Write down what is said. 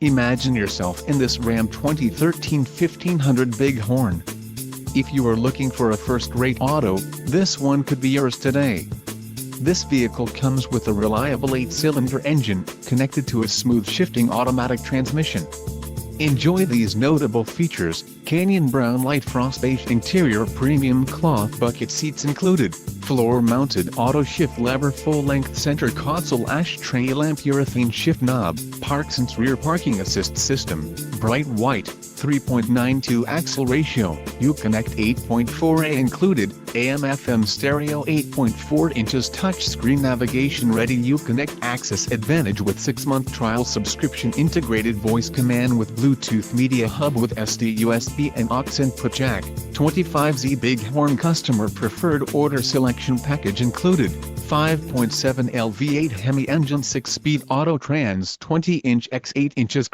Imagine yourself in this Ram 2013 1500 Bighorn. If you are looking for a first-rate auto, this one could be yours today. This vehicle comes with a reliable 8-cylinder engine, connected to a smooth-shifting automatic transmission. Enjoy these notable features: canyon brown light frost beige interior, premium cloth bucket seats included, floor-mounted auto-shift lever, full-length center console, ashtray lamp, urethane shift knob, ParkSense rear parking assist system, bright white, 3.92 axle ratio, Uconnect 8.4A included, AM/FM stereo, 8.4 inches touchscreen, navigation ready, Uconnect Access Advantage with 6-month trial subscription, integrated voice command with Bluetooth media hub with SD, USB and aux input jack, 25Z Bighorn customer preferred order selection package included, 5.7L V8 Hemi engine, 6-speed auto trans, 20-inch x 8 inches